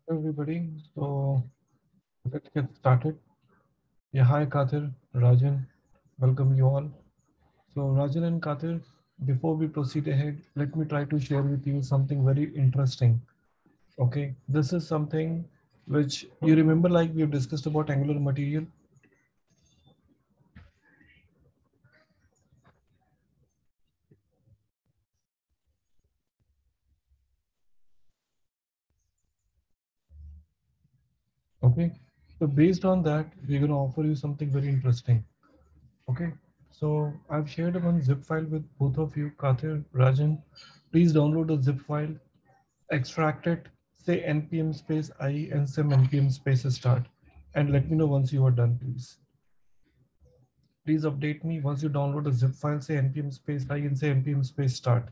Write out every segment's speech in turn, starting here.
Everybody. So let's get started. Yeah, hi Kathir, Rajan, welcome you all. So Rajan and Kathir, before we proceed ahead, let me try to share with you something very interesting. Okay, this is something which you remember, like we've discussed about angular material. Okay, so based on that, we're gonna offer you something very interesting. Okay, so I've shared one zip file with both of you, Kathir, Rajan. Please download the zip file, extract it, say npm space I and some npm space start, and let me know once you are done, please. Please update me once you download a zip file, say npm space I and say npm space start.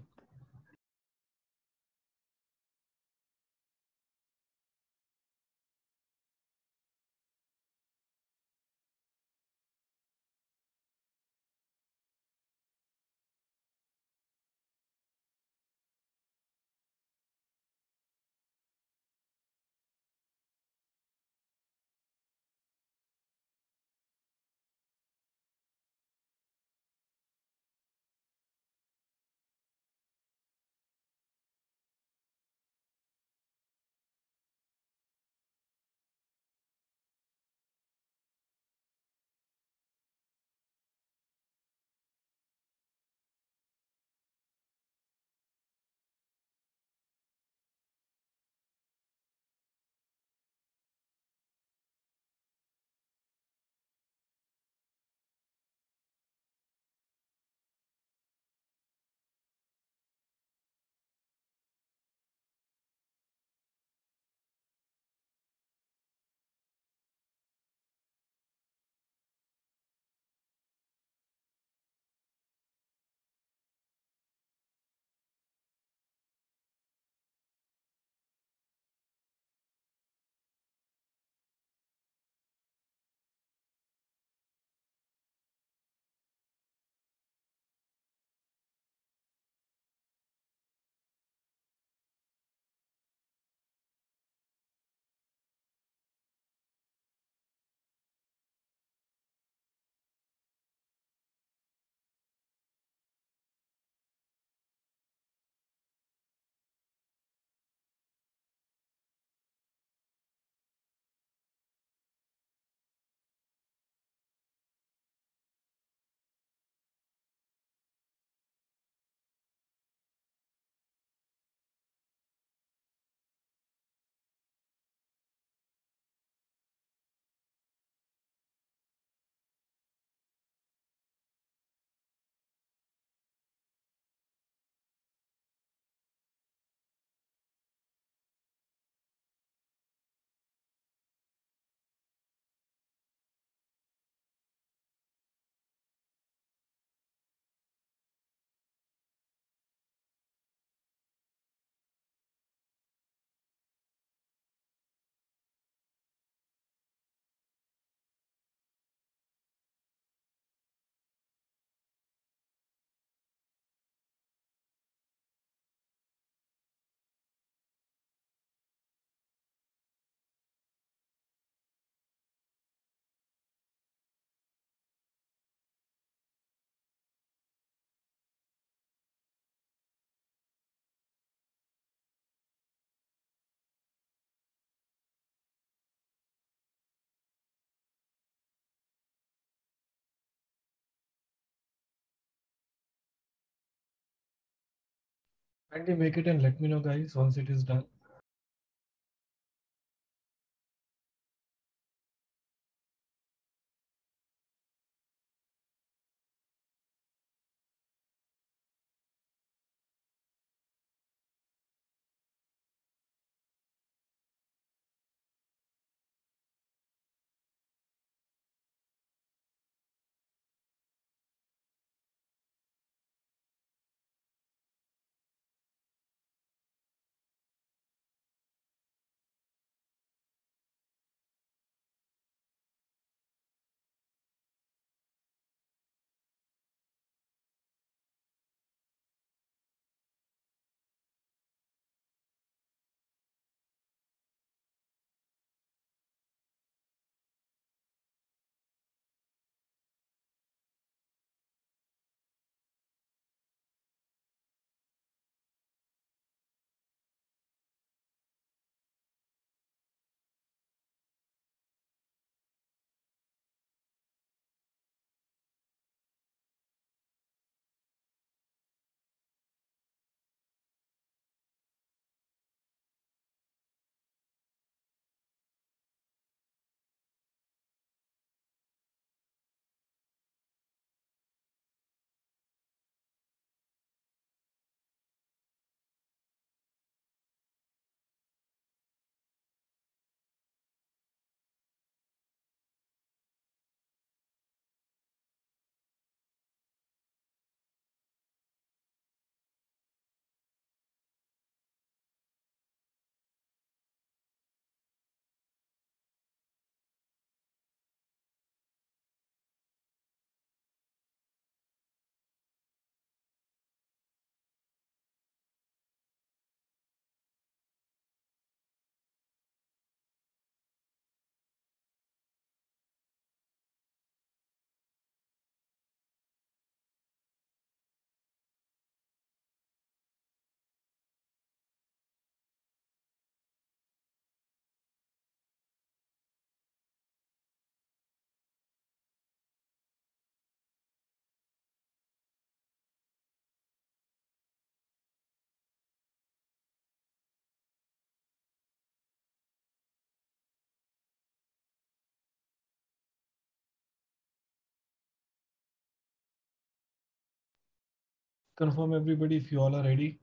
Kindly make it and let me know, guys, once it is done. Confirm everybody if you all are ready.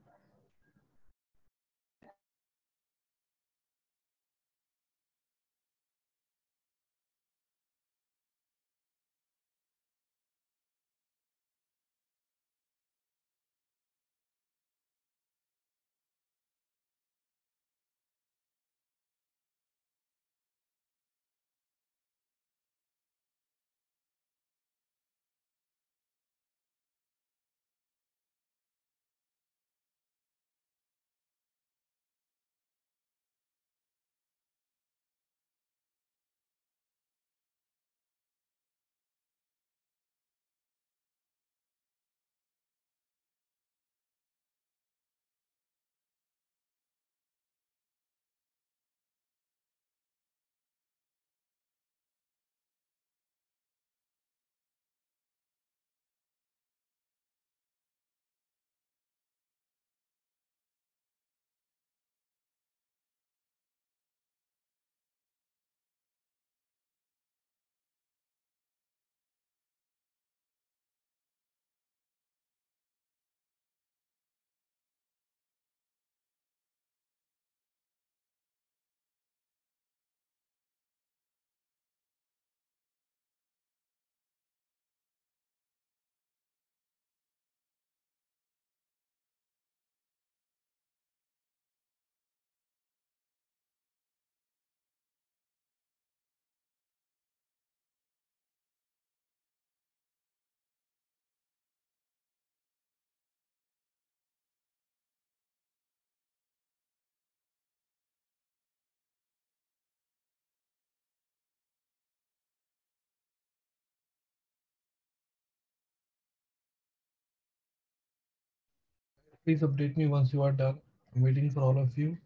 Please update me once you are done. I'm waiting for all of you.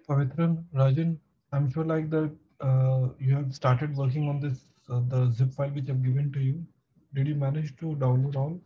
Pavitran, Rajan, I'm sure like the you have started working on this the zip file which I've given to you. Did you manage to download all?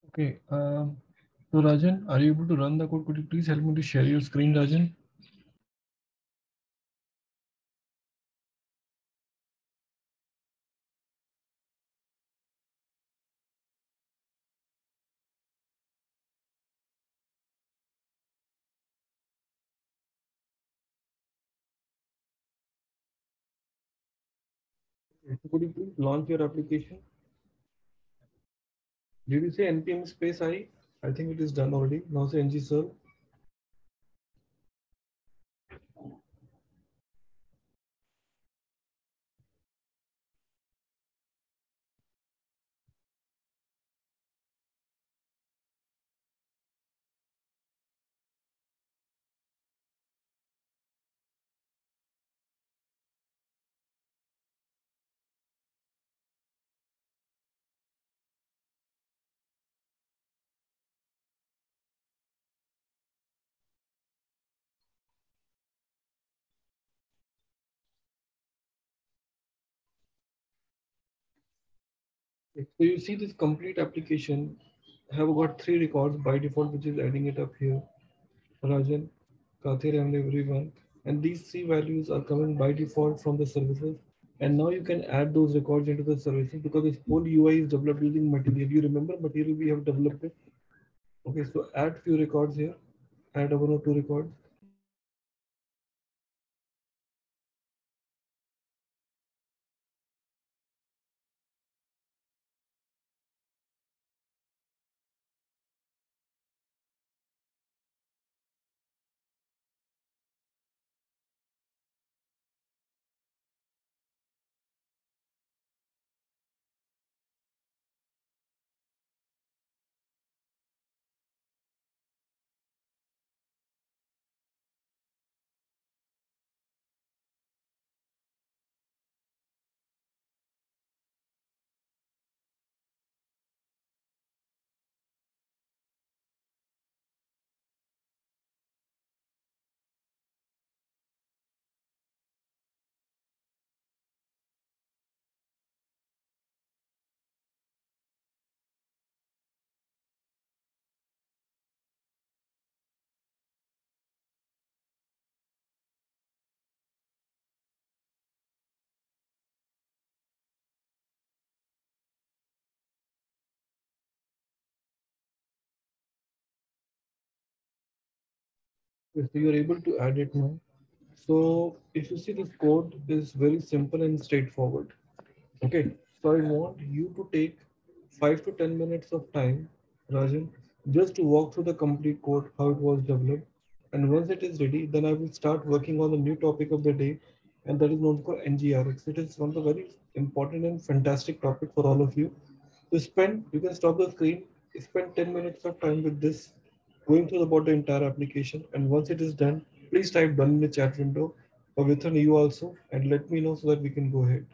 Okay. So Rajan, are you able to run the code? Could you please help me to share your screen, Rajan? Okay, so could you please launch your application? Did you say npm space I? I think it is done already. Now say ng serve. Okay, so you see this complete application have got three records by default, which is adding it up here. Rajan, Kathir, and everyone. And these three values are coming by default from the services. And now you can add those records into the services because this whole UI is developed using material. You remember material we have developed it. Okay, so add few records here. Add one or two records. Okay, so you're able to add it now. So if you see this code is very simple and straightforward. Okay, so I want you to take 5 to 10 minutes of time, Rajan, just to walk through the complete code, how it was developed. And once it is ready, then I will start working on the new topic of the day, and that is known for Ngrx. It is one of the very important and fantastic topic for all of you. To spend, you can stop the screen, spend 10 minutes of time with this, going through about the entire application. And once it is done, please type done in the chat window or within you also, and let me know so that we can go ahead.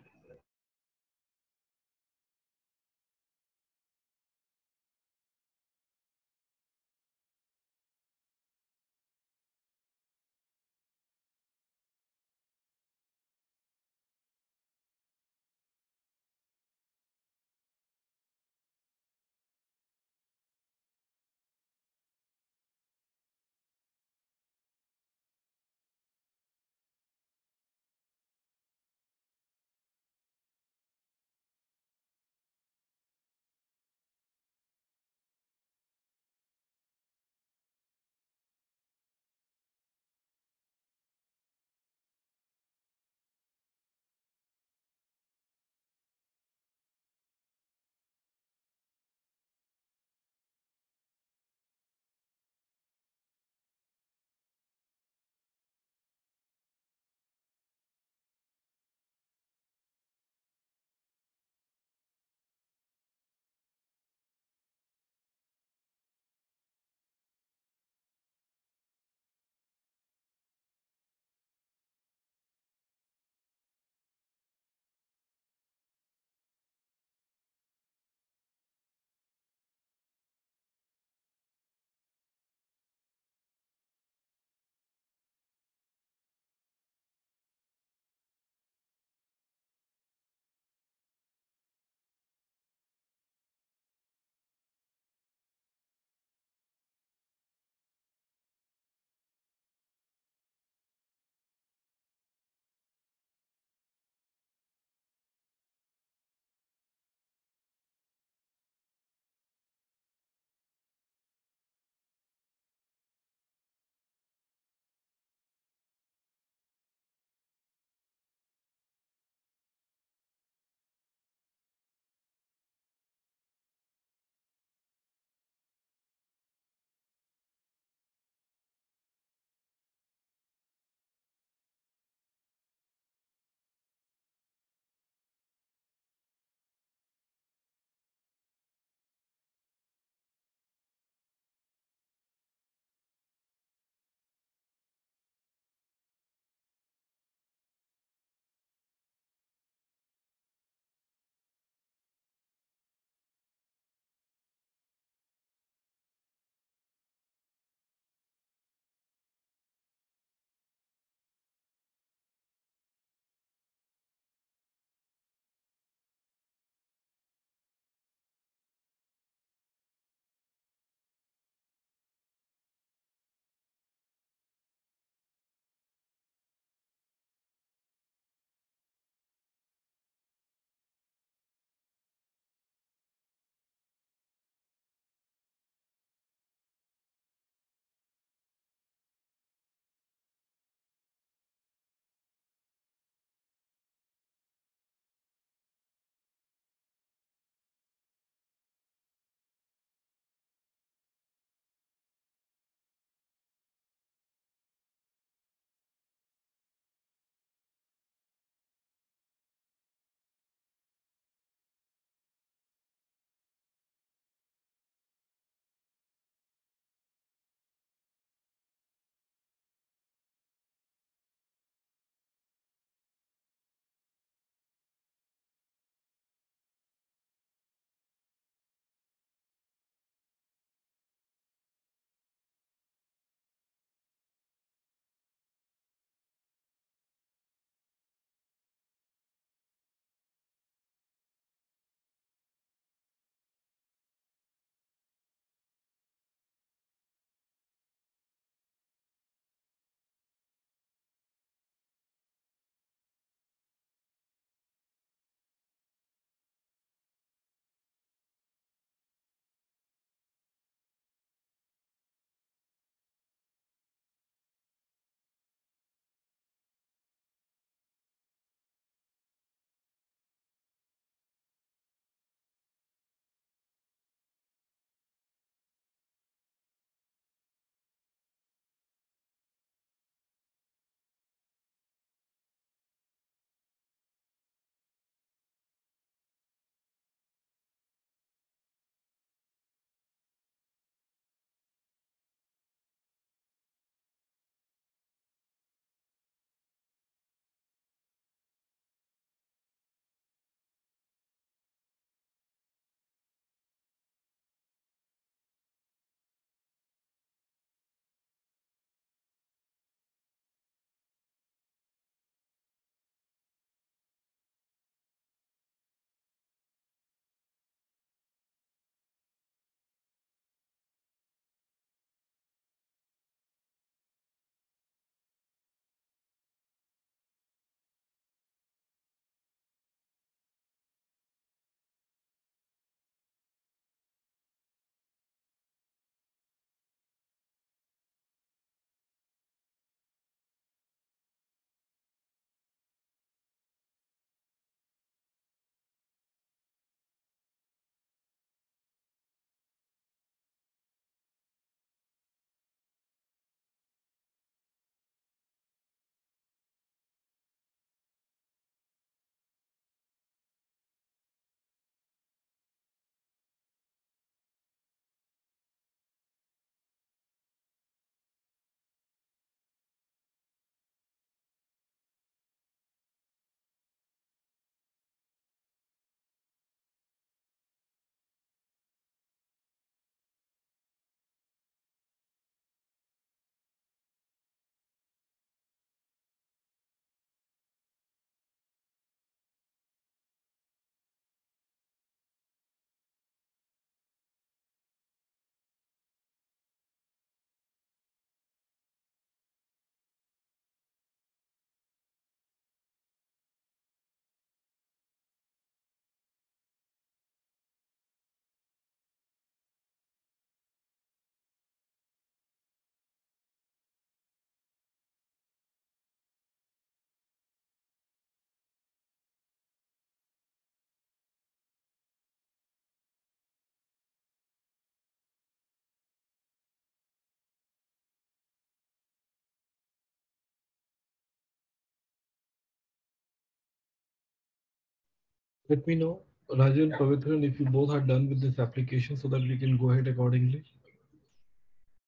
Let me know, Raju and Pavitran, if you both are done with this application so that we can go ahead accordingly.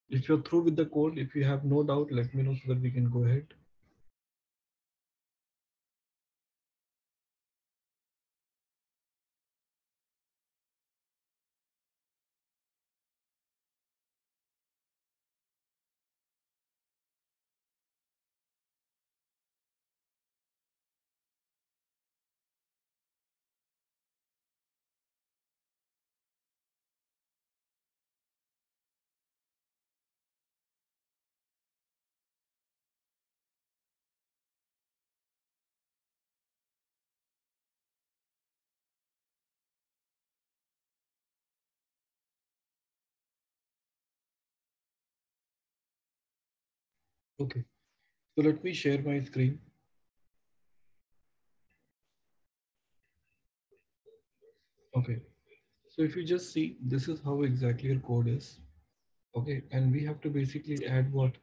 If you're through with the code, if you have no doubt, let me know so that we can go ahead. Okay, so let me share my screen. Okay, so if you just see, this is how exactly your code is. Okay, and we have to basically add what?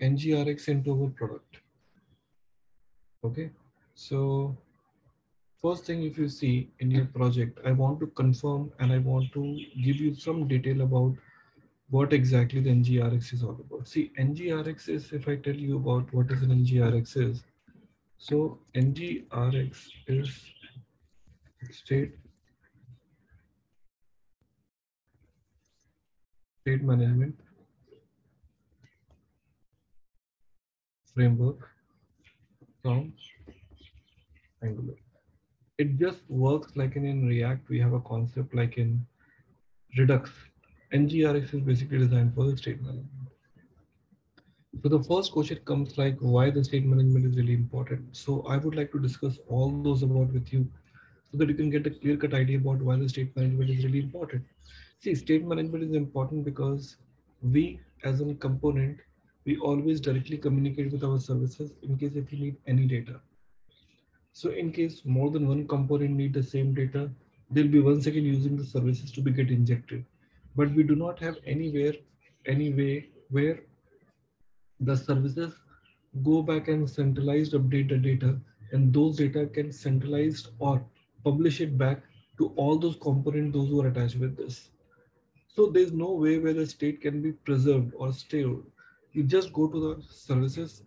Ngrx into our product. Okay, so first thing, if you see in your project, I want to confirm and I want to give you some detail about what exactly the Ngrx is all about. See, Ngrx is, if I tell you about what is an Ngrx is, so Ngrx is state management framework from Angular. It just works like in React, we have a concept like in Redux. Ngrx is basically designed for the state management. So the first question comes like why the state management is really important. So I would like to discuss all those about with you so that you can get a clear cut idea about why the state management is really important. See, state management is important because we as a component, we always directly communicate with our services in case if you need any data. So in case more than one component need the same data, they'll be once again using the services to be get injected. But we do not have any way where the services go back and centralized update the data, and those data can centralized or publish it back to all those components those who are attached with this. So there's no way where the state can be preserved or stored. You just go to the services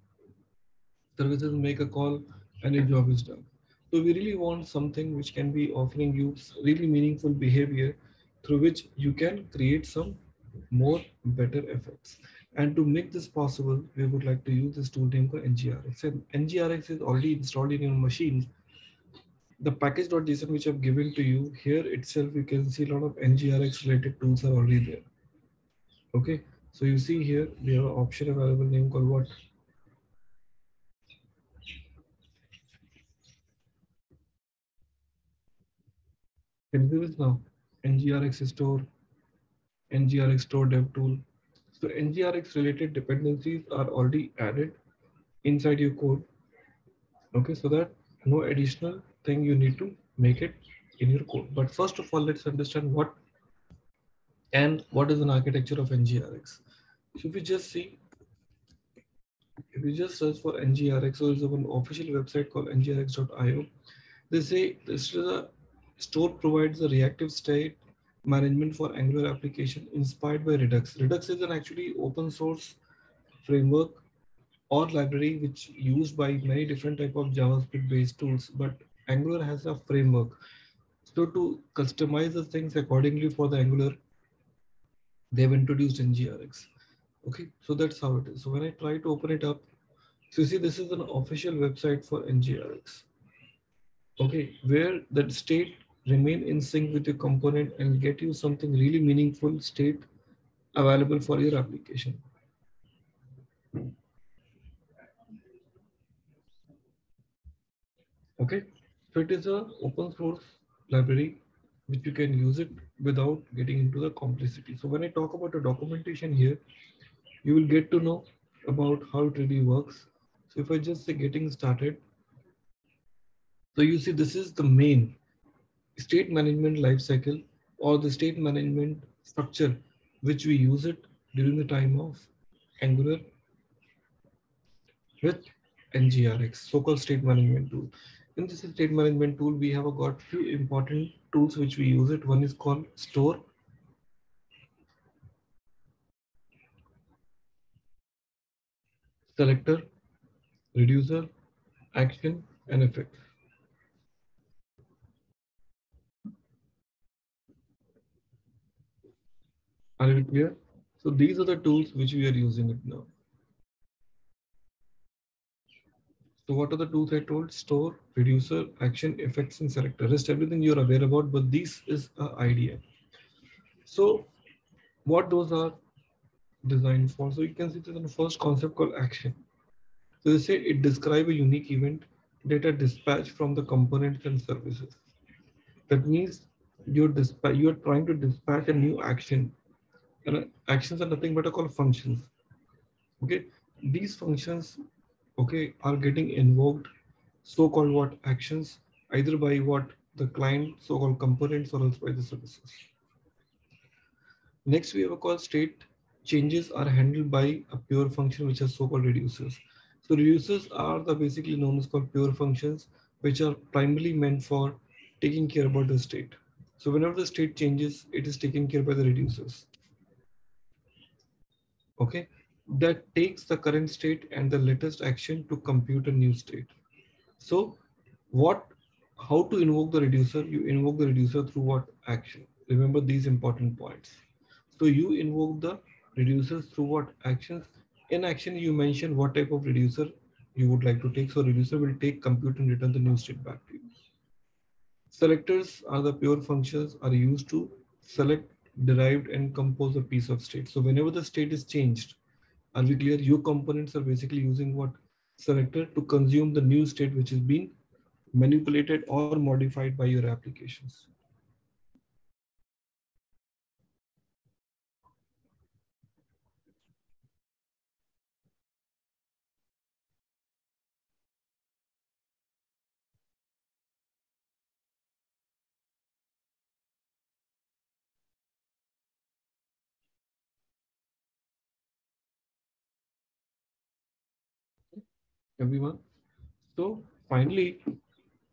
make a call, and your job is done. So we really want something which can be offering you really meaningful behavior through which you can create some more better effects. And to make this possible, we would like to use this tool name called Ngrx. And Ngrx is already installed in your machine. The package.json which I've given to you here itself, you can see a lot of Ngrx related tools are already there. Okay, so you see here we have an option available name called what? Can you see this now? Ngrx store, Ngrx store dev tool. So Ngrx related dependencies are already added inside your code. Okay, so that no additional thing you need to make it in your code. But first of all, let's understand what is an architecture of Ngrx. So if you just search for Ngrx, so there's an official website called ngrx.io. They say this is a store provides a reactive state management for Angular application inspired by Redux. Redux is an actually open source framework or library which used by many different type of JavaScript based tools, but Angular has a framework. So to customize the things accordingly for the Angular, they've introduced Ngrx. Okay, so that's how it is. So when I try to open it up, so you see this is an official website for Ngrx. Okay, where that state remain in sync with your component and get you something really meaningful state available for your application. Okay, so it is a open source library which you can use it without getting into the complexity. So when I talk about the documentation here, you will get to know about how it really works. So if I just say getting started, so you see this is the main state management lifecycle or the state management structure which we use it during the time of Angular with Ngrx, so-called state management tool. In this state management tool, we have got few important tools which we use it. One is called store, selector, reducer, action, and effect. Are you clear? So these are the tools which we are using it now. So what are the tools I told? Store, reducer, action, effects, and selector. Rest everything you're aware about, but this is an idea. So what those are designed for? So you can see the first concept called action. So they say it describe a unique event data dispatch from the components and services. That means you're trying to dispatch a new action. And actions are nothing but are called functions. Okay, these functions, okay, are getting invoked, so-called what actions, either by what the client, so-called components, or else by the services. Next, we have a call state changes are handled by a pure function, which are so-called reducers. So reducers are the basically known as called pure functions, which are primarily meant for taking care about the state. So whenever the state changes, it is taken care by the reducers. Okay, that takes the current state and the latest action to compute a new state. So what, how to invoke the reducer? You invoke the reducer through what action? Remember these important points. So you invoke the reducers through what actions? In action, you mention what type of reducer you would like to take. So reducer will take, compute, and return the new state back to you. Selectors are the pure functions are used to select, derived, and compose a piece of state. So whenever the state is changed, are we clear? Your components are basically using what? Selector to consume the new state which is being manipulated or modified by your applications. Everyone. So finally,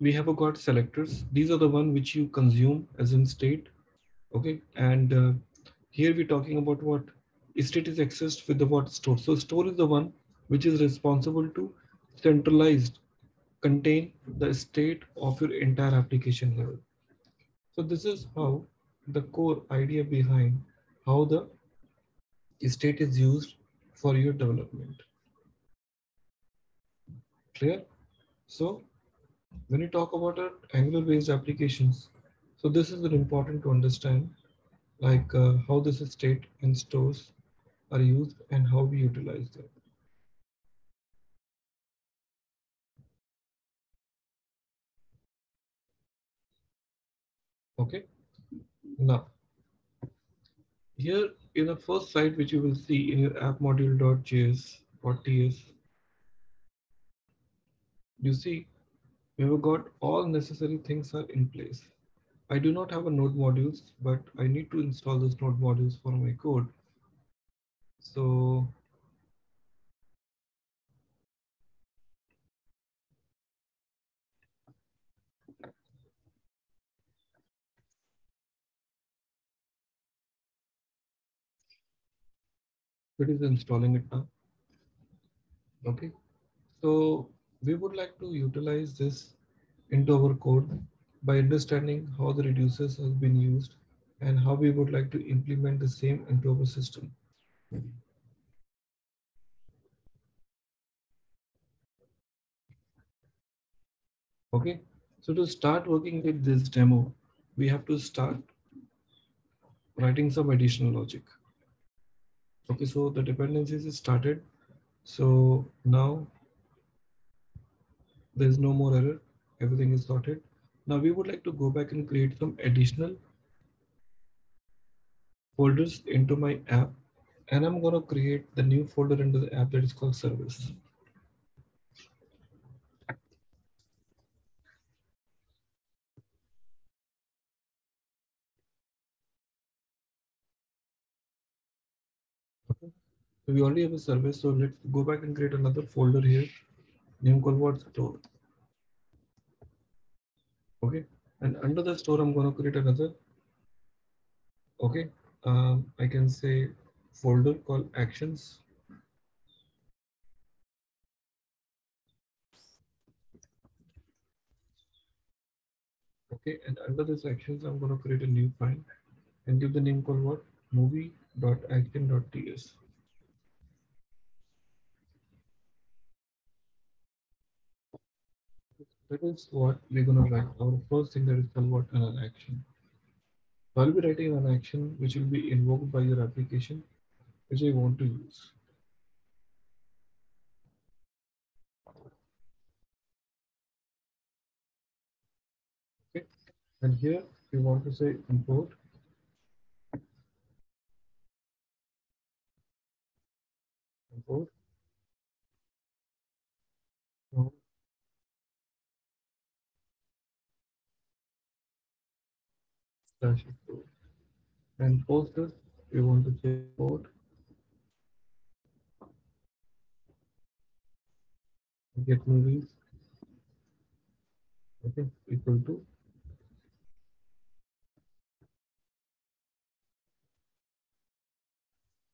we have got selectors. These are the one which you consume as in state. Okay, and here we're talking about what state is accessed with the what store. So store is the one which is responsible to centralized contain the state of your entire application level. So this is how the core idea behind how the state is used for your development. Clear? So when you talk about Angular based applications, so this is very important to understand, like how this state and stores are used and how we utilize them. Okay. Now here in the first slide which you will see in your app module.js or TS, you see we have got all necessary things are in place. I do not have a node modules, but I need to install those node modules for my code. So it is installing it now. Okay. So we would like to utilize this into our code by understanding how the reducers has been used and how we would like to implement the same into our system. Okay. So to start working with this demo, we have to start writing some additional logic. Okay. So the dependencies is started. So now there's no more error. Everything is sorted. Now we would like to go back and create some additional folders into my app, and I'm going to create the new folder into the app that is called service. Okay. So we already have a service, so let's go back and create another folder here, name called what store. Okay, and under the store I'm going to create another, okay, I can say folder called actions. Okay, and under this actions I'm going to create a new file and give the name called what, movie.action.ts. That is what we're going to write, our first thing, that is called what, an action. So I'll be writing an action which will be invoked by your application which I want to use. Okay, and here we want to say import from slash import, and post this we want to say import get movies, okay, equal to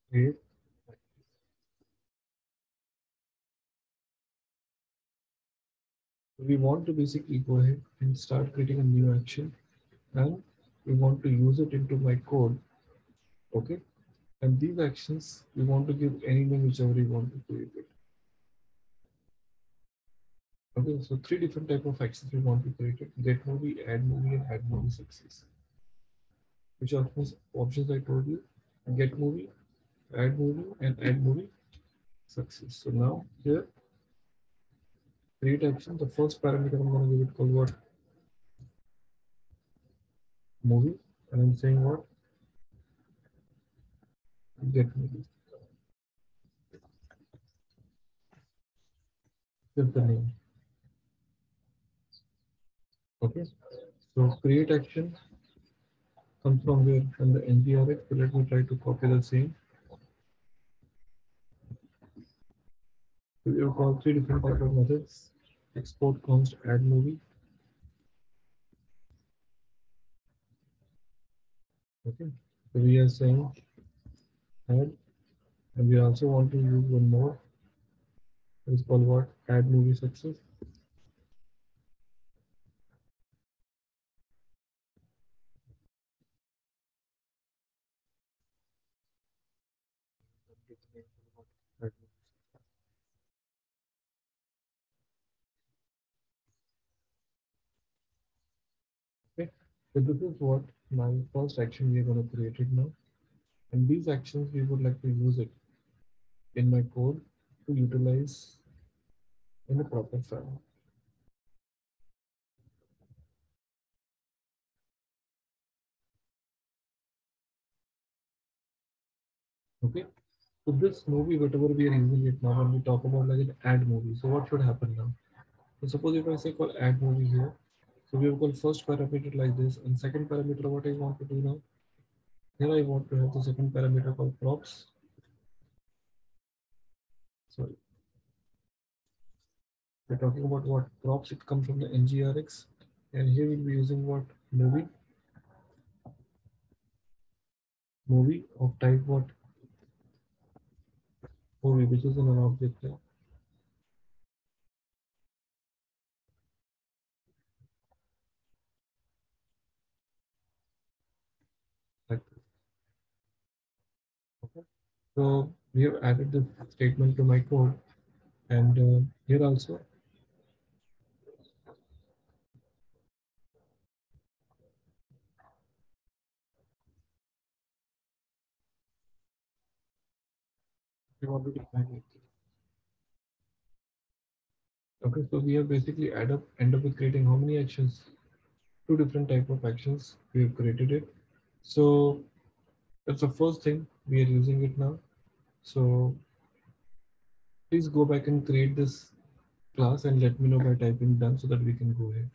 create. So we want to basically go ahead and start creating a new action, and we want to use it into my code. Okay, and these actions we want to give any name whichever we want to create it. Okay, so three different type of actions we want to create it: get movie, and add movie success. Which options I told you: get movie, and add movie success. So now here create action. The first parameter I'm going to give it called what, movie, and I'm saying what, get movie. Just the name. Okay. So create action comes from where, from the Ngrx. So let me try to copy the same. So we have called three different type of methods: export, const, add movie. Okay. So we are saying add, and we also want to use one more. It's called what, add movie success. Okay. So this is what my first action we are going to create it now. And these actions we would like to use it in my code to utilize in a proper fashion. Okay. So this movie, whatever we are using it now, when we talk about like an ad movie, so what should happen now? So suppose if I say call add movie here, so we have called first parameter like this, and second parameter what I want to do now. Here I want to have the second parameter called props. Sorry, we're talking about what props. It comes from the Ngrx, and here we'll be using what, movie of type what, movie, which is in an object here, like this. Okay. So we have added this statement to my code, and here also we want to define it. Okay, so we have basically end up with creating how many actions? Two different type of actions. We have created it. So that's the first thing we are using it now. So please go back and create this class and let me know by typing done so that we can go ahead.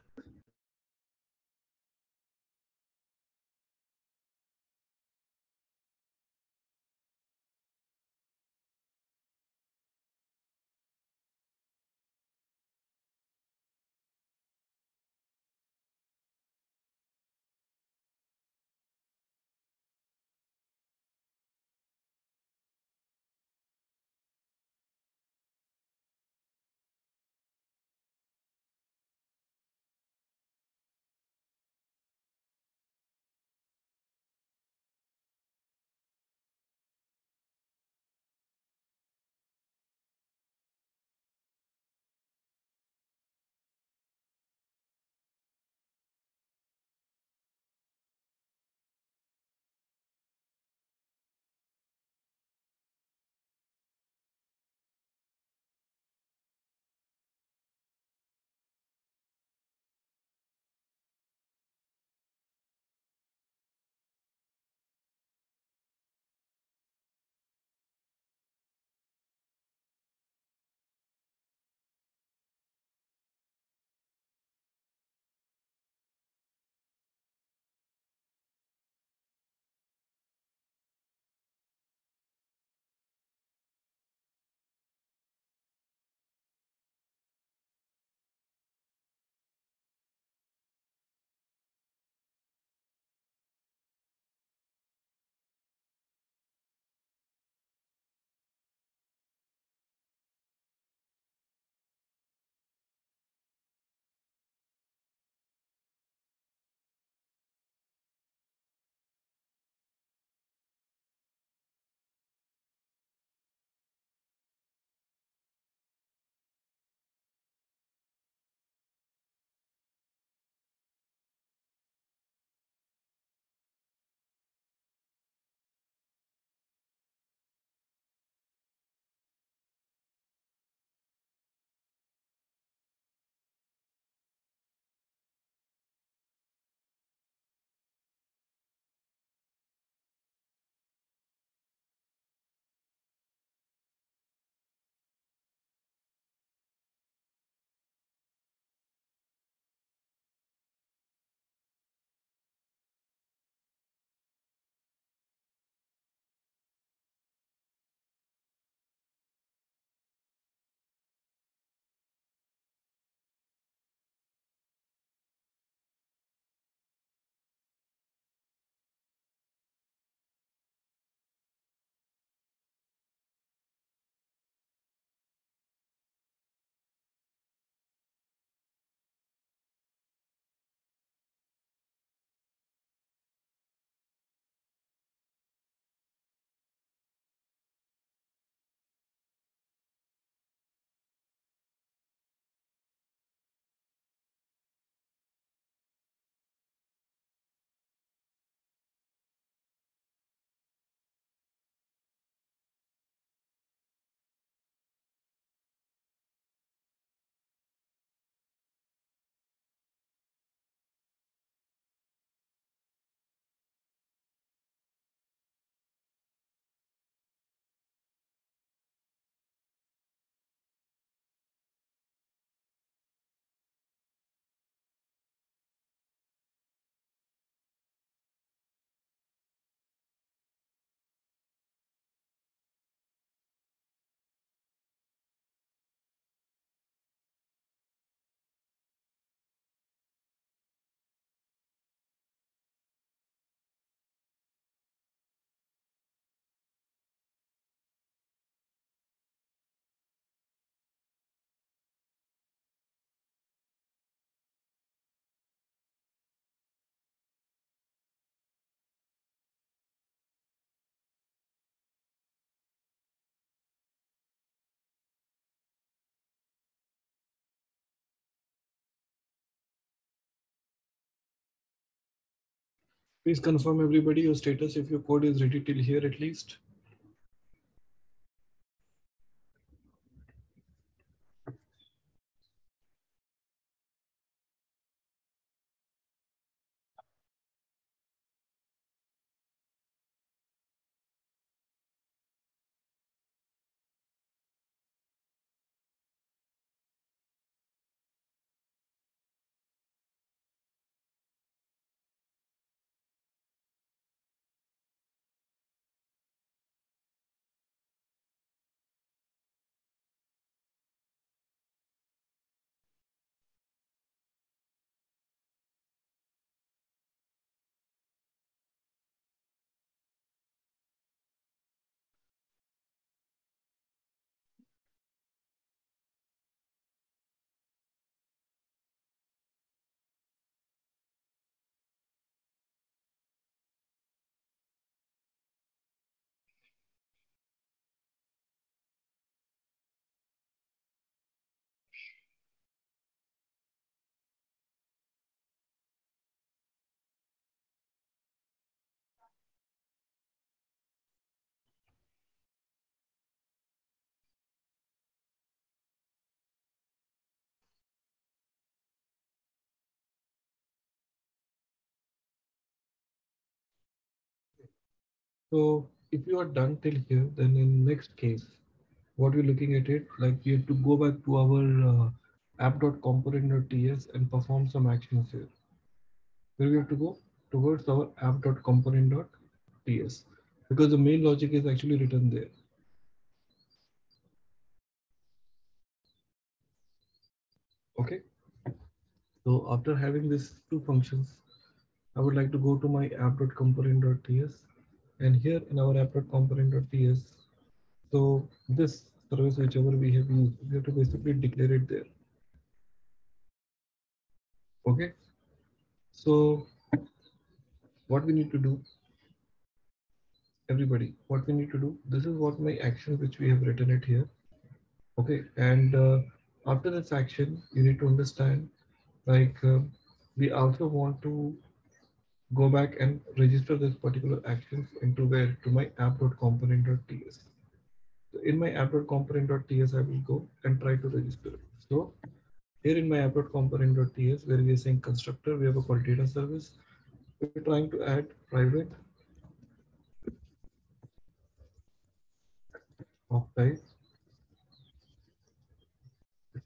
Please confirm everybody your status if your code is ready till here at least. So if you are done till here, then in next case, what we're looking at it, like we have to go back to our app.component.ts and perform some actions here. Where we have to go? Towards our app.component.ts, because the main logic is actually written there. Okay. So after having these two functions, I would like to go to my app.component.ts, and here in our app.component.ts, so this service whichever we have used, we have to basically declare it there. Okay. So what we need to do, everybody, what we need to do, this is what my action which we have written it here. Okay. And after this action, you need to understand, like we also want to go back and register this particular actions into where, to my app.component.ts. So in my app.component.ts, I will go and try to register it. So here in my app.component.ts, where we are saying constructor, we have a called data service. We're trying to add private of type.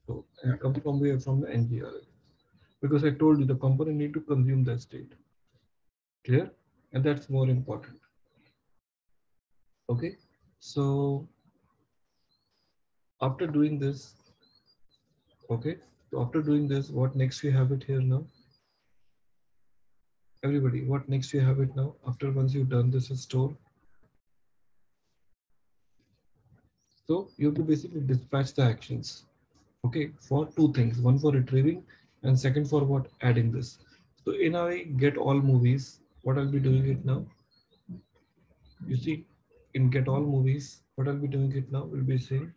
So it comes from where? From the Ngrx. Because I told you the component need to consume that state. Clear? And that's more important. Okay. So after doing this, okay. So after doing this, what next we have it here now? Everybody, what next you have it now? After once you've done this store, so you have to basically dispatch the actions. Okay, for two things: one for retrieving, and second for what? Adding this. So in I get all movies, what I'll be doing it now? You see, in get all movies, what I'll be doing it now will be saying,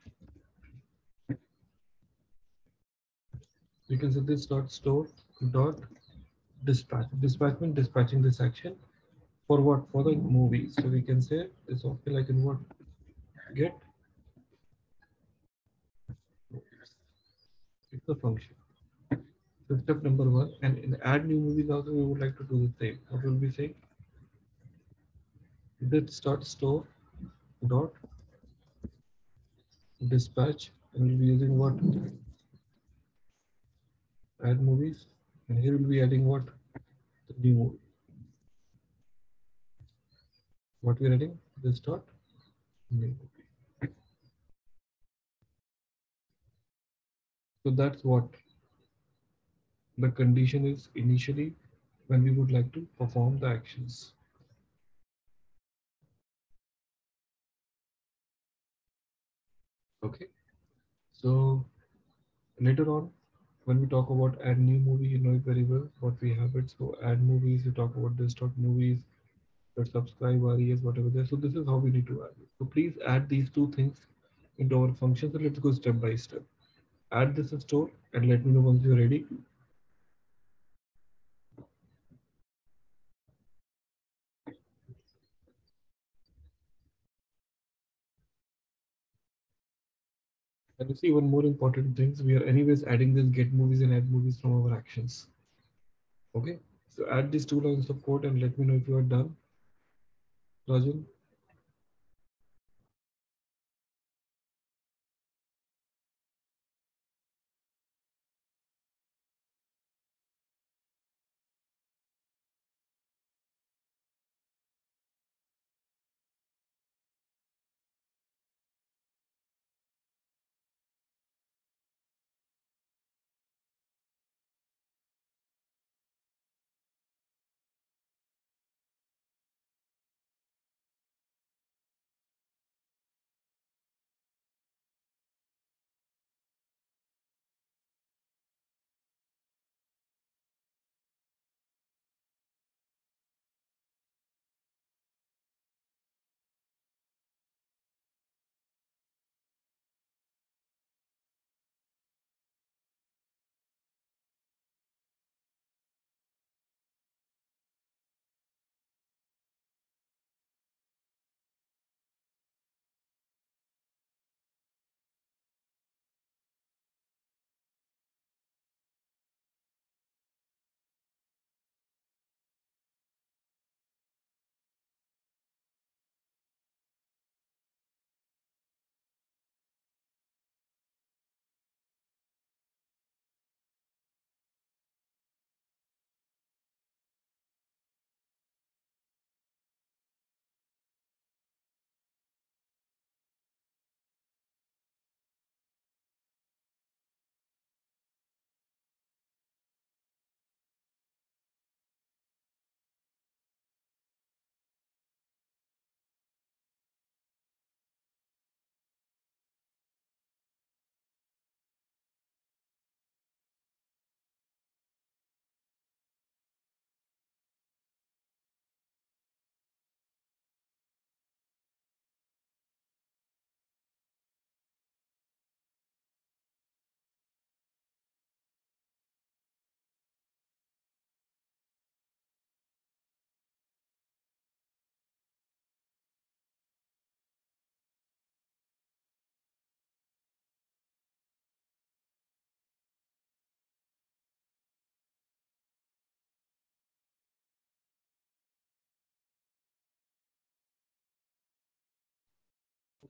you can say this dot store dot dispatch. Dispatch means dispatching this action for what? For the movies. So we can say this often like in what? Get. It's a function. So step number one, and in add new movies also we would like to do the same. What will be saying? This dot store dot dispatch, and we'll be using what? Add movies, and here we'll be adding what? The new movie. What we're adding? This dot new movie. So that's what the condition is initially when we would like to perform the actions. Okay. So later on, when we talk about add new movie, you know it very well what we have it. So add movies, we talk about this dot movies, dot subscribe, res, whatever there. So this is how we need to add it. So please add these two things into our function. So let's go step by step. Add this store and let me know once you're ready. And you see one more important things, we are anyways adding this get movies and add movies from our actions. Okay, so add these two lines of code and let me know if you are done, Rajan.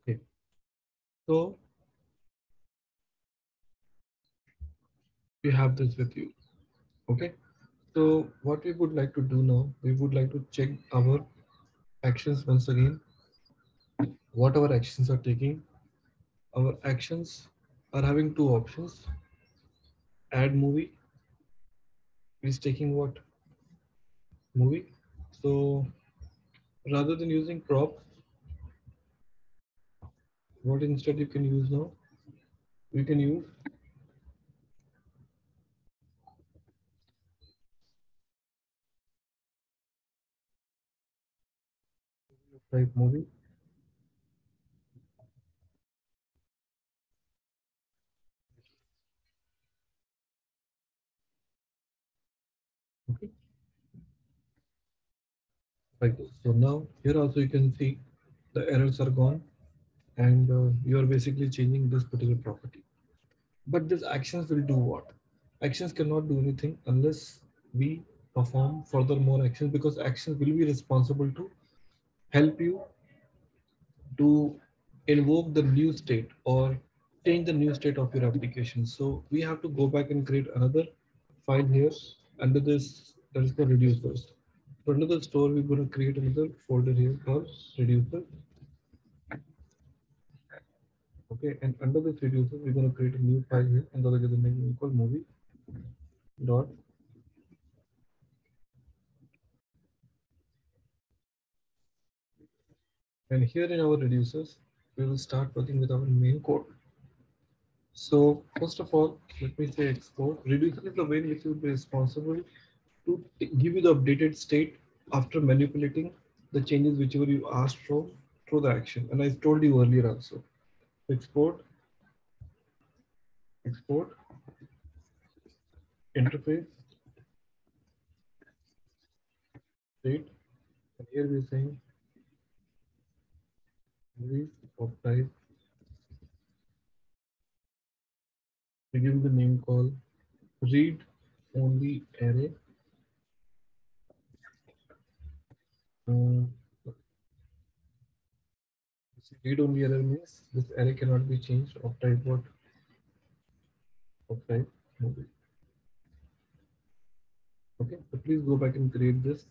Okay, so we have this with you. Okay, so what we would like to do now, we would like to check our actions once again, what our actions are taking. Our actions are having two options. Add movie is taking what? Movie. So rather than using props, what instead you can use now? You can use type movie. Okay, like this. So now here also you can see the errors are gone, and you are basically changing this particular property. But these actions will do what? Actions cannot do anything unless we perform further more actions, because actions will be responsible to help you to invoke the new state or change the new state of your application. So we have to go back and create another file here under this, that is the reducers. So under the store, we're going to create another folder here called reducer. Okay, and under this reducer, we're going to create a new file here and the other name called movie dot. And here in our reducers, we will start working with our main code. So first of all, let me say export. Reducer is the way in which you will be responsible to give you the updated state after manipulating the changes whichever you asked for through the action. And I told you earlier also. Export, export, interface, state. And here we're saying movies of type We give the name called read only array. Uh, read only array means this array cannot be changed of type what? Of type movie. Okay, so please go back and create this.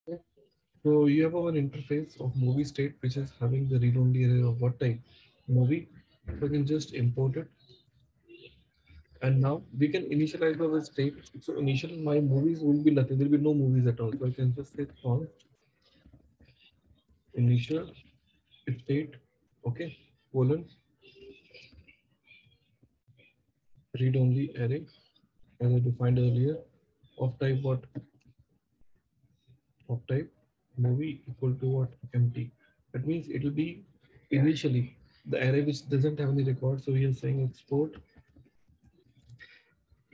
Okay. So you have our interface of movie state which is having the read only array of what type? Movie. So I can just import it. And now we can initialize our state. So initial my movies will be nothing. There will be no movies at all. So I can just say const initial state, okay, colon read only array as I defined earlier of type what? Of type movie equal to what? Empty. That means it will be initially the array which doesn't have any record. So we are saying export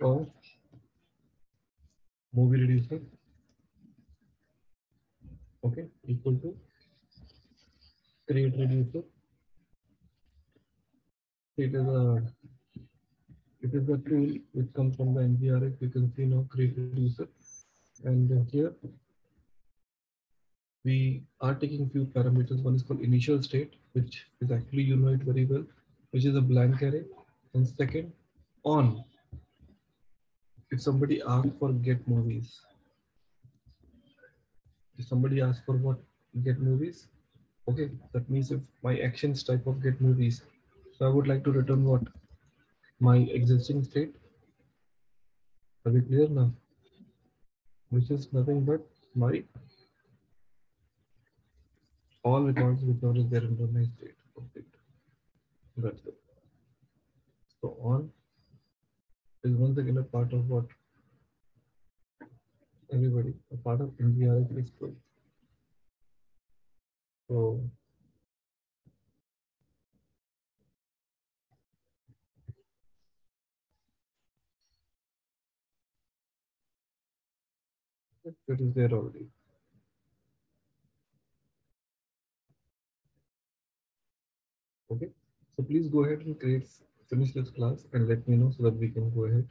of movie reducer, okay, equal to create reducer. It is a tool which comes from the Ngrx. You can see now create reducer, and here we are taking few parameters. One is called initial state, which is actually you know it very well, which is a blank array. And second, on. If somebody asks for get movies, if somebody asks for what? Get movies. Okay, that means if my actions type of get movies, so I would like to return what? My existing state. Are we clear now? Which is nothing but my all records which are there in my state complete. That's it. So on is once again a part of what? Everybody, a part of NGRX is good. So it is there already. Okay. So please go ahead and finish this class and let me know so that we can go ahead.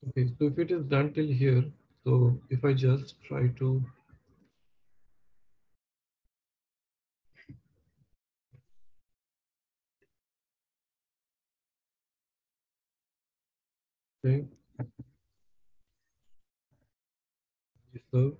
Okay, so if it is done till here, so if I just try to, okay, so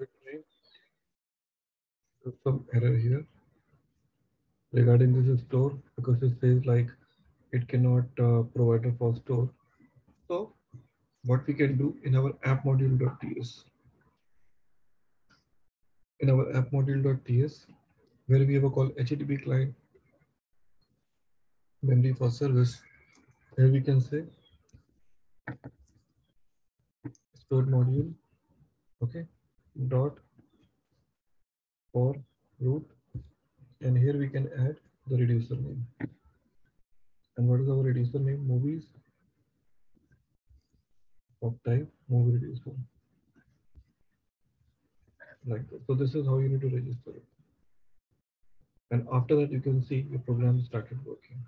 okay, there's some error here regarding this store because it says like it cannot provide a false store. So what we can do in our app module.ts, in our app module.ts, where we have a call HTTP client memory for service, here we can say stored module, okay, dot for root, and here we can add the reducer name. And what is our reducer name? Movies of type movie reducer, like that. So this is how you need to register it. And after that, you can see your program started working.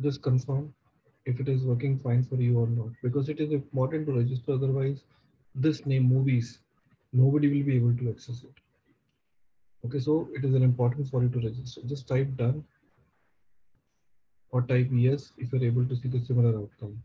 Just confirm if it is working fine for you or not, because it is important to register. Otherwise, this name movies, nobody will be able to access it. Okay, so it is an important for you to register. Just type done or type yes if you're able to see the similar outcome.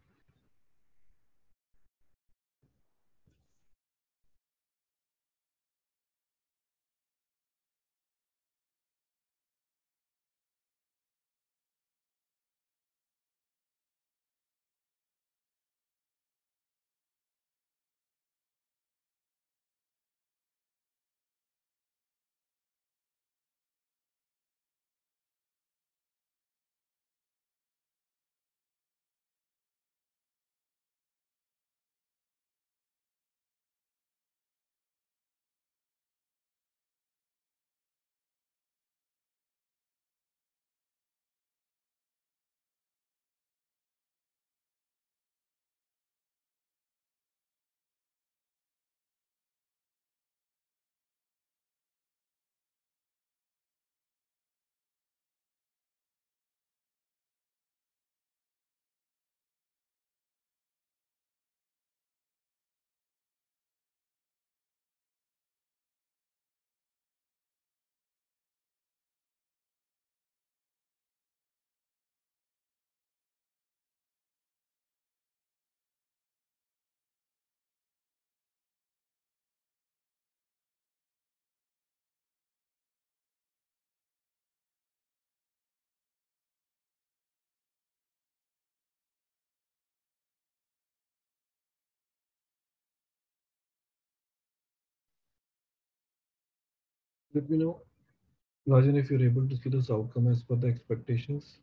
Let me know, Rajan, if you're able to see this outcome as per the expectations.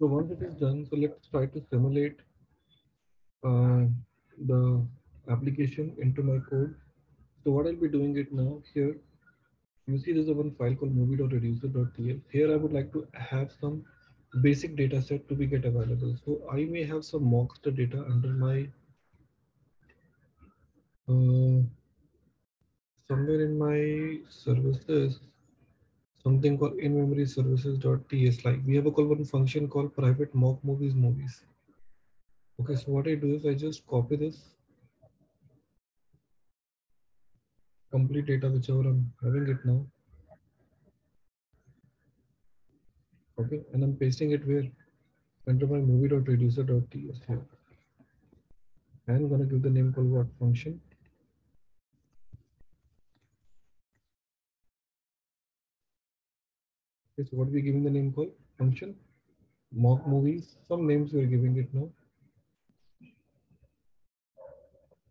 So once it is done, so let's try to simulate uh, the application into my code. So what I'll be doing it now here, you see there's a one file called movie.reducer.tl. Here I would like to have some basic data set to be get available. So I may have some mocks the data under my uh, somewhere in my services, something called in-memory services.ts. Like we have a call one function called private mock movies. Okay, so what I do is I just copy this complete data whichever I'm having it now. Okay, and I'm pasting it where under my movie.reducer.ts here. I'm gonna give the name called what function. Okay, so what we giving the name called function mock movies. Some names we're giving it now.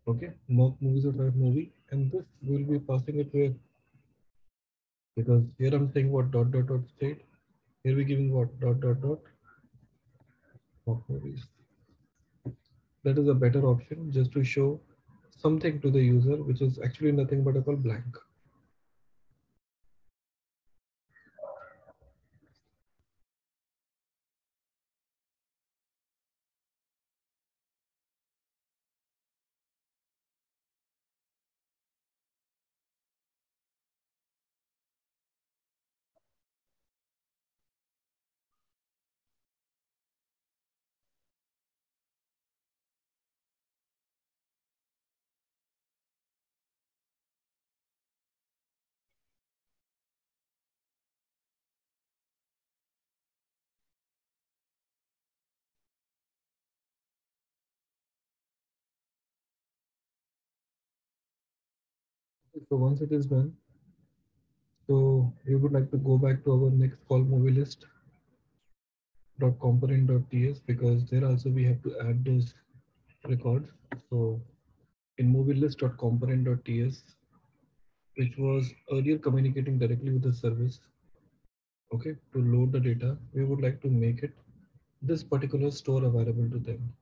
Okay, mock movies or type movie, and this will be passing it where, because here I'm saying what dot state. Here we're giving what dot mock movies. That is a better option just to show something to the user, which is actually nothing but a call blank. So once it is done, so we would like to go back to our next call movie list dot component dot ts, because there also we have to add those records. So in movie list dot component dot ts, which was earlier communicating directly with the service, okay, to load the data, we would like to make it this particular store available to them.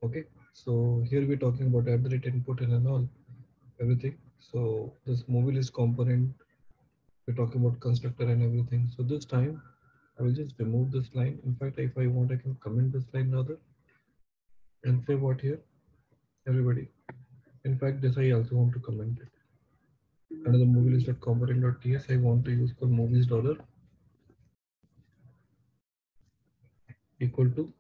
Okay, so here we're talking about at the rate input and all everything. So this movie list component, we're talking about constructor and everything. So this time I will just remove this line. In fact, if I want, I can comment this line rather and say what here, everybody. In fact, this I also want to comment it. Another movie list dot component dot ts I want to use for movies dollar equal to.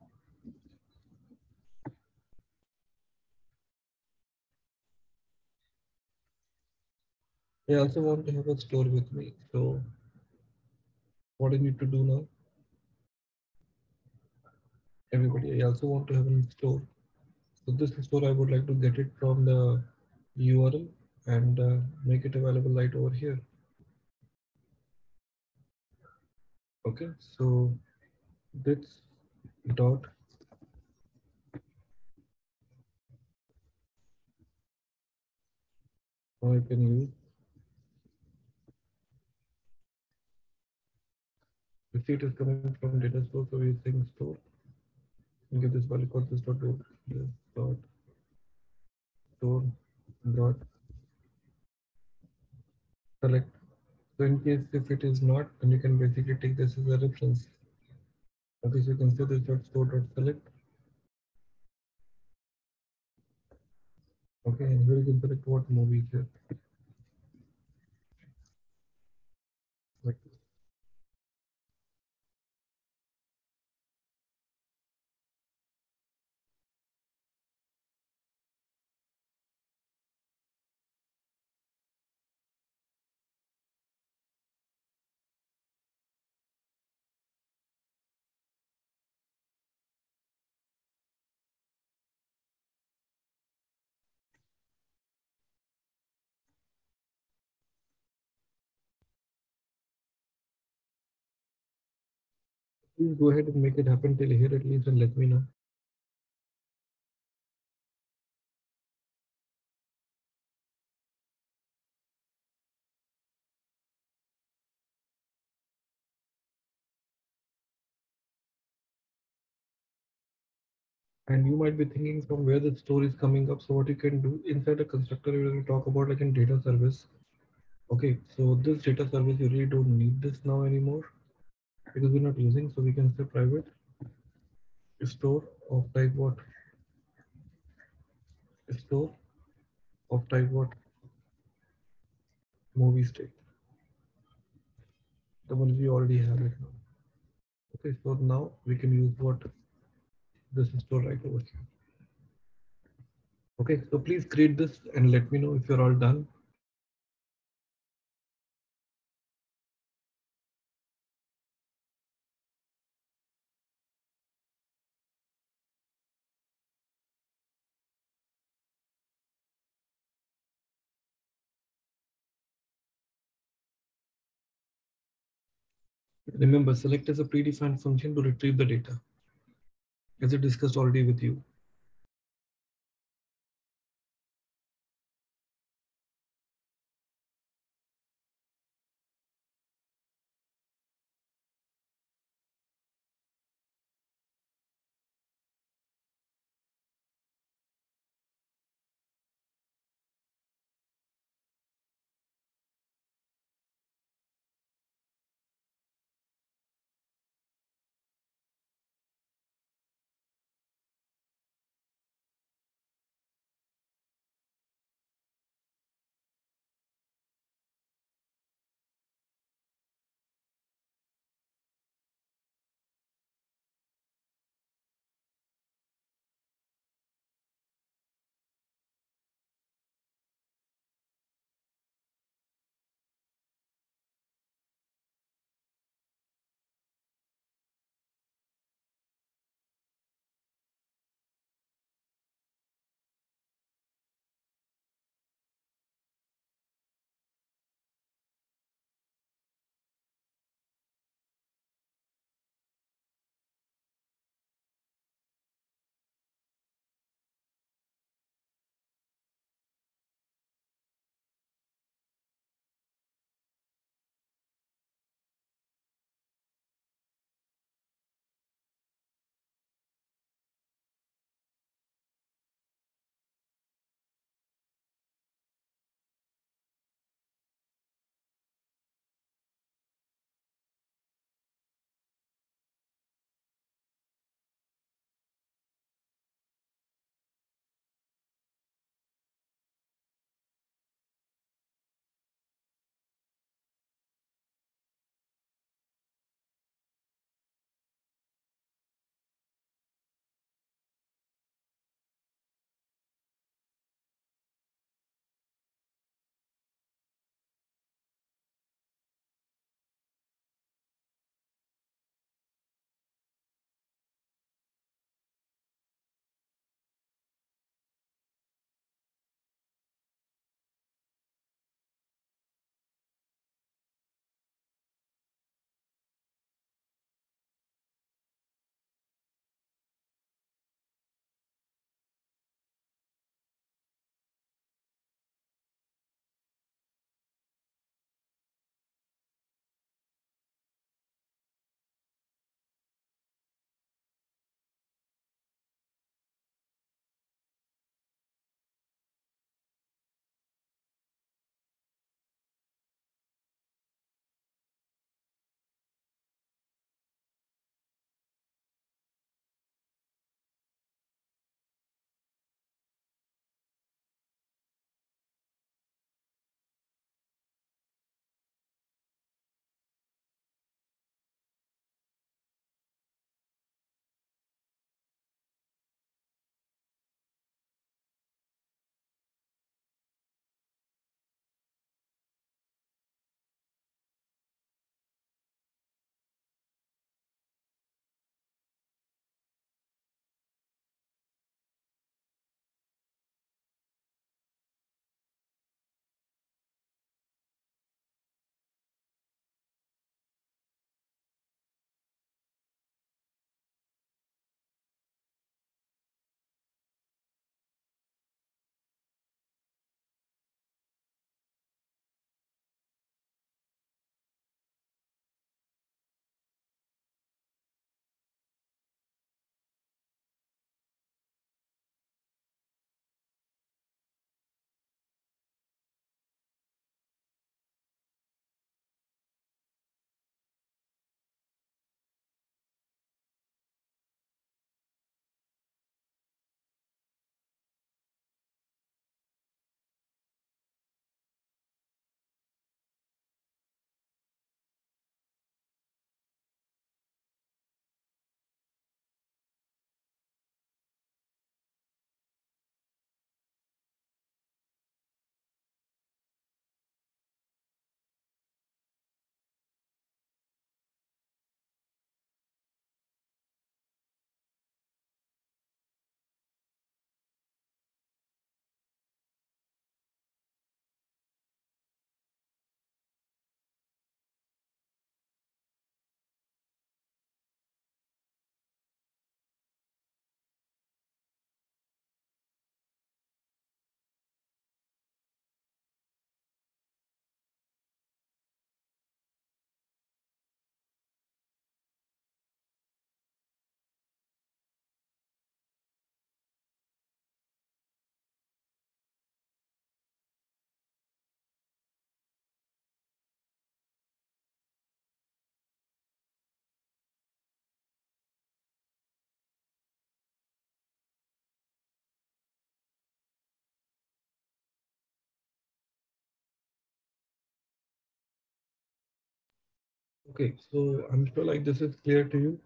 I also want to have a store with me. So what I need to do now, everybody, I also want to have a store. So this store I would like to get it from the URL and make it available right over here. Okay, so this dot I can use. Receipt is coming from data store, so we're using store and give this value called this dot dot store dot select. So in case if it is not, then you can basically take this as a reference. Okay, so you can say this dot store dot select. Okay, and here you can select what movie here. Like please go ahead and make it happen till here at least and let me know. And you might be thinking from where the store is coming up. So what you can do inside a constructor, we will talk about like in data service. Okay, so this data service, you really don't need this now anymore because we're not using. So we can say private store of type what? Store of type what? Movie state. The one we already have it now. Okay, so now we can use what? This store right over here. Okay, so please create this and let me know if you're all done. Remember, select as a predefined function to retrieve the data, as I discussed already with you. Okay, so I'm sure like this is clear to you.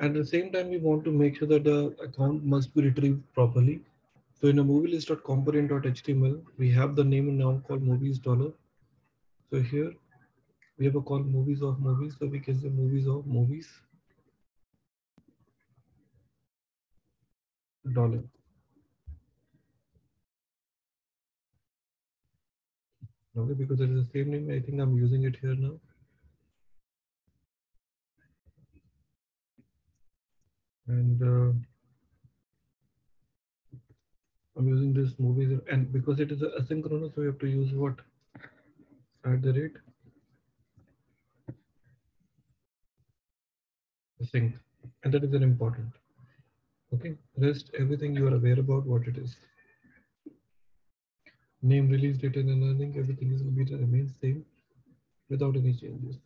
At the same time, we want to make sure that the account must be retrieved properly. So in a movie list.component.html, we have the name now called movies dollar. So here we have a call movies of movies. So we can say movies of movies dollar. Okay, because it is the same name. I think I'm using it here now. And I'm using this movies, and because it is a asynchronous, so we have to use what at the rate async, and that is very important. Okay, rest everything you are aware about what it is. Name, release date, and anything, everything is will be remain same without any changes.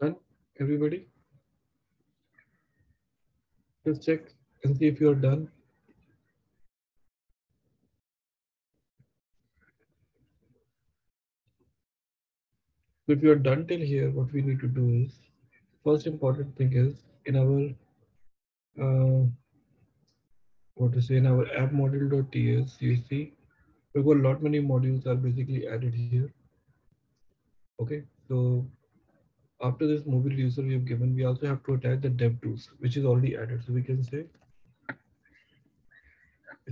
Done, everybody. Just check and see if you are done. So if you are done till here, what we need to do is first important thing is in our what to say in our app module.ts, you see we've got a lot many modules are basically added here. Okay, so after this movie user we have given, we also have to attach the dev tools which is already added. So we can say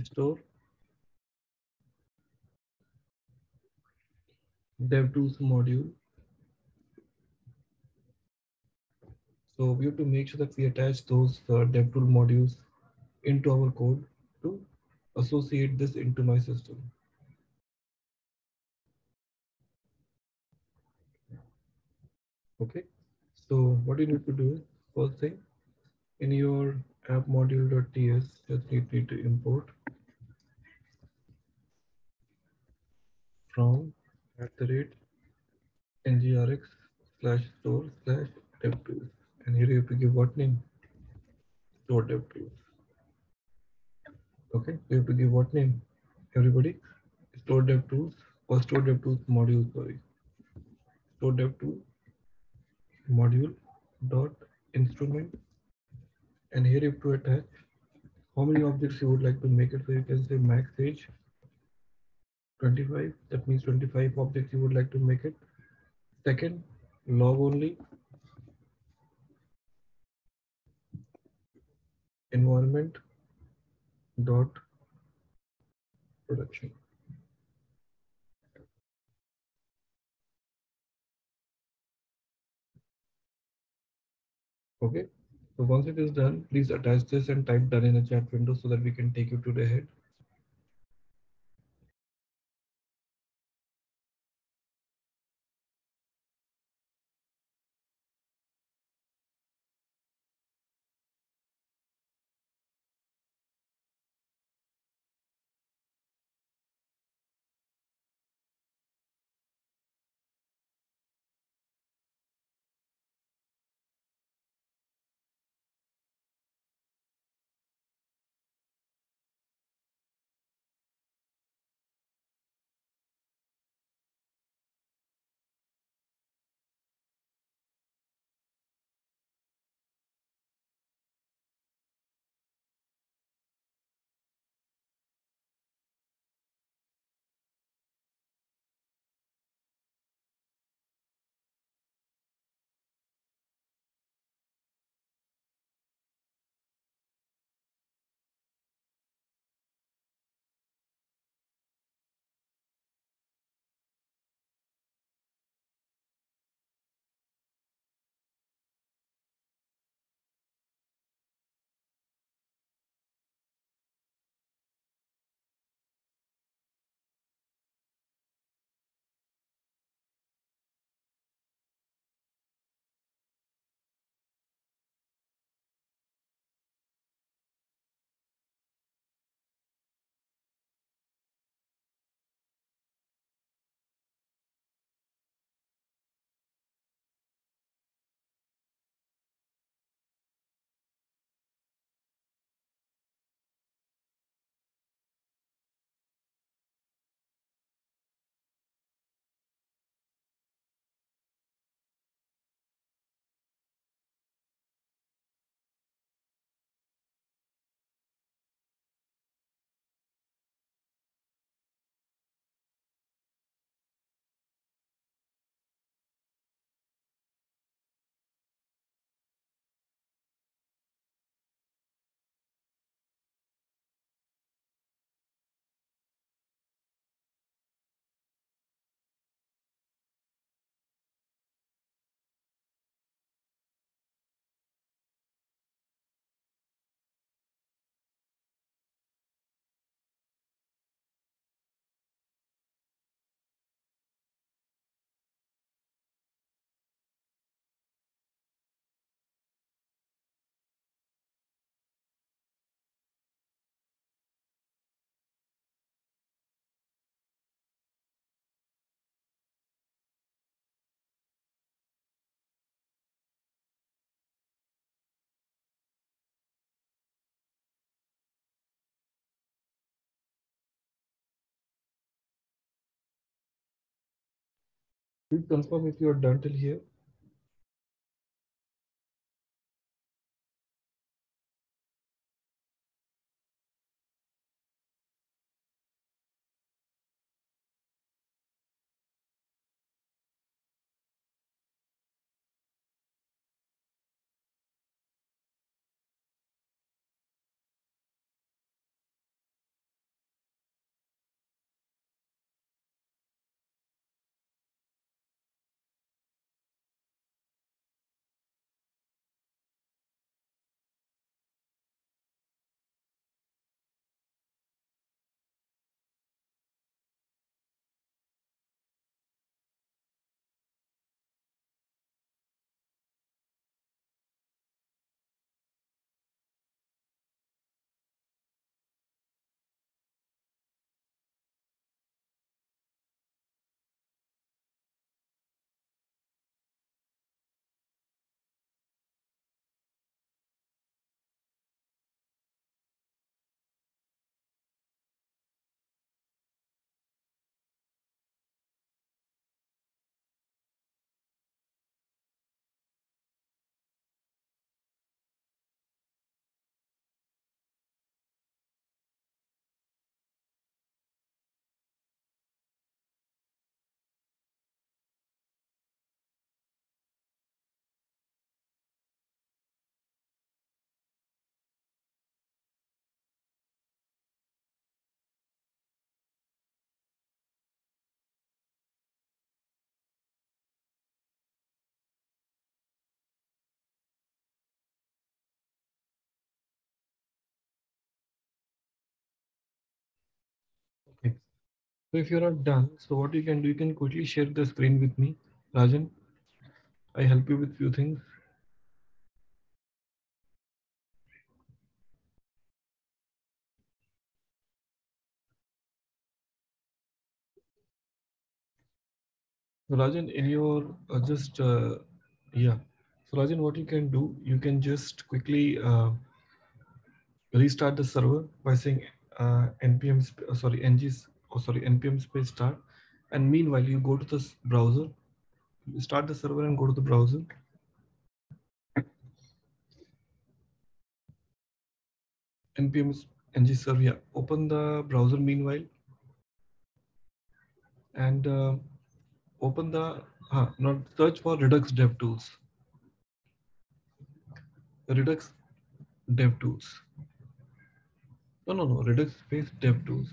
store dev tools module. So we have to make sure that we attach those dev tool modules into our code to associate this into my system. Okay, so what you need to do is first thing in your app module.ts, just need to import from at the rate ngrx slash store slash dev tools, and here you have to give what name, store dev tools. Okay, you have to give what name, everybody, store dev tools or store dev tools module, sorry, store dev tool module dot instrument, and here you have to attach how many objects you would like to make it. So you can say max age 25, that means 25 objects you would like to make it. Second, log only, environment dot production. Okay, so once it is done, please attach this and type done in a chat window so that we can take you to the head. Please confirm if you are done till here. Okay. So if you're not done, so what you can do, you can quickly share the screen with me. Rajan, I help you with few things. So Rajan, in your just yeah. So Rajan, what you can do, you can just quickly restart the server by saying sorry npm space start, and meanwhile you go to the browser, start the server and go to the browser. npm ng server, yeah. Open the browser meanwhile, and open the not search for Redux DevTools. Redux DevTools. No. Redux space DevTools.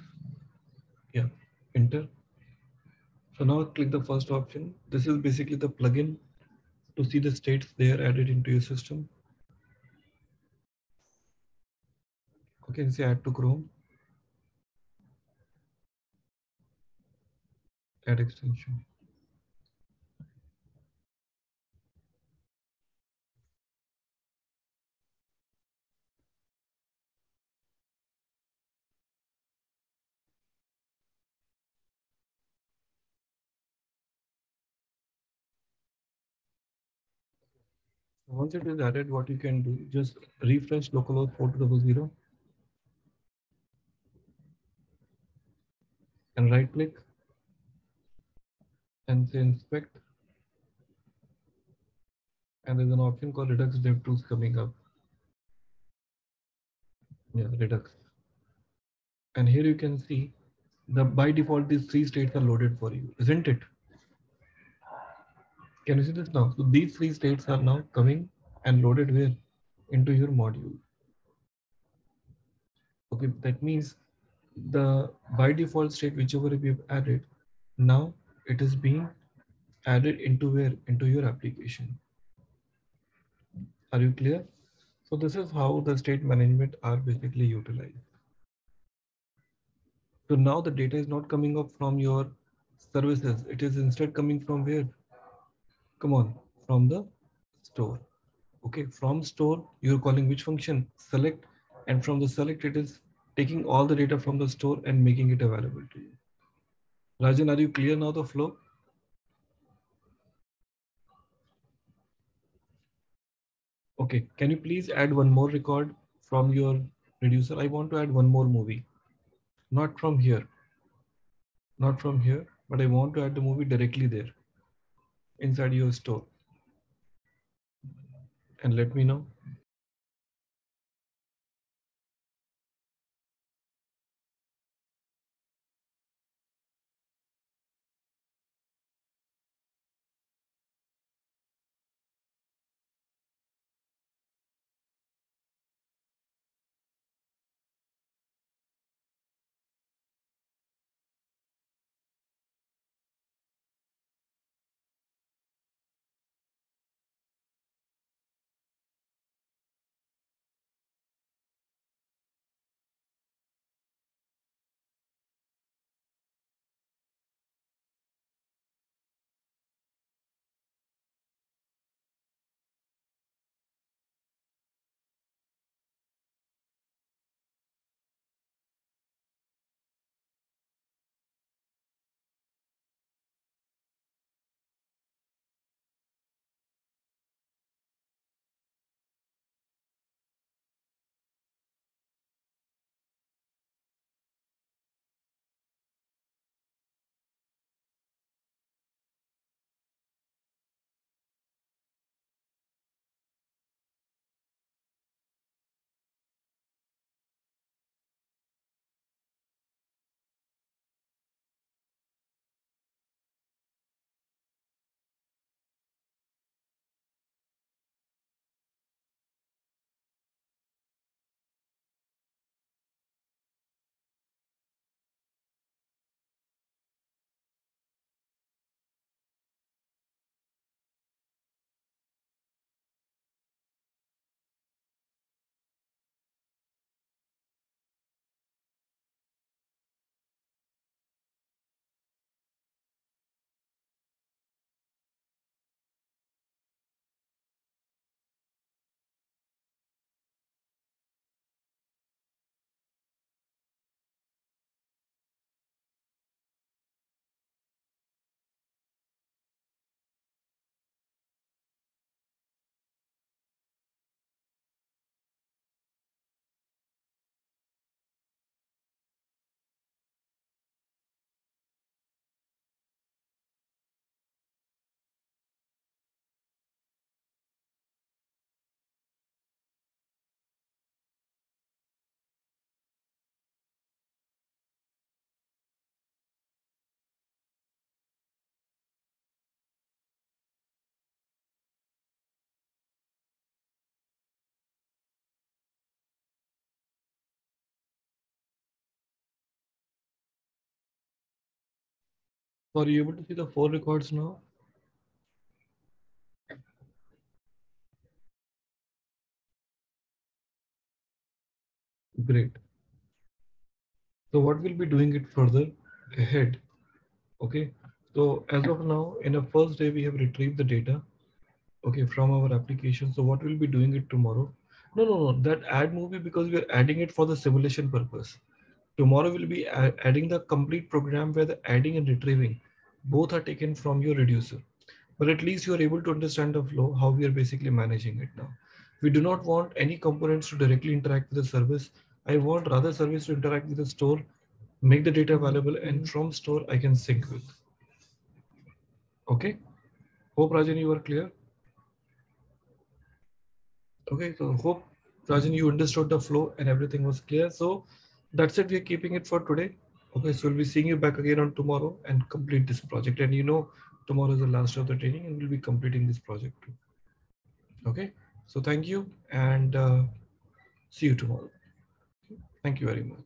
Yeah. Enter. So now click the first option. This is basically the plugin to see the states they are added into your system. Okay, say add to Chrome, add extension. Once it is added, what you can do, just refresh localhost 4000 and right click and say inspect, and there's an option called Redux DevTools coming up. Yeah, Redux. And here you can see the by default these three states are loaded for you, isn't it? Can you see this now? So these three states are now coming and loaded where? Into your module. Okay, that means the by default state whichever we've added, now it is being added into where? Into your application. Are you clear? So this is how the state management are basically utilized. So now the data is not coming up from your services. It is instead coming from where? Come on, from the store. Okay, from store, you're calling which function? Select, and from the select, it is taking all the data from the store and making it available to you. Rajan, are you clear now the flow? Okay, can you please add one more record from your reducer? I want to add one more movie. Not from here, not from here, but I want to add the movie directly there. inside your store, and let me know. So are you able to see the 4 records now? Great. So what we'll be doing it further ahead. Okay. So as of now, in the first day, we have retrieved the data, okay, from our application. So what we'll be doing it tomorrow? No, no, no. That add movie, because we are adding it for the simulation purpose. Tomorrow we'll be adding the complete program where the adding and retrieving both are taken from your reducer. But at least you are able to understand the flow, how we are basically managing it now. We do not want any components to directly interact with the service. I want rather service to interact with the store, make the data available, and from store I can sync with. Okay. Hope Rajan you are clear. Okay, so hope Rajan you understood the flow and everything was clear. So that's it. We're keeping it for today. Okay, so we'll be seeing you back again on tomorrow and complete this project. And tomorrow is the last of the training and we'll be completing this project too. Okay, so thank you and see you tomorrow. Thank you very much.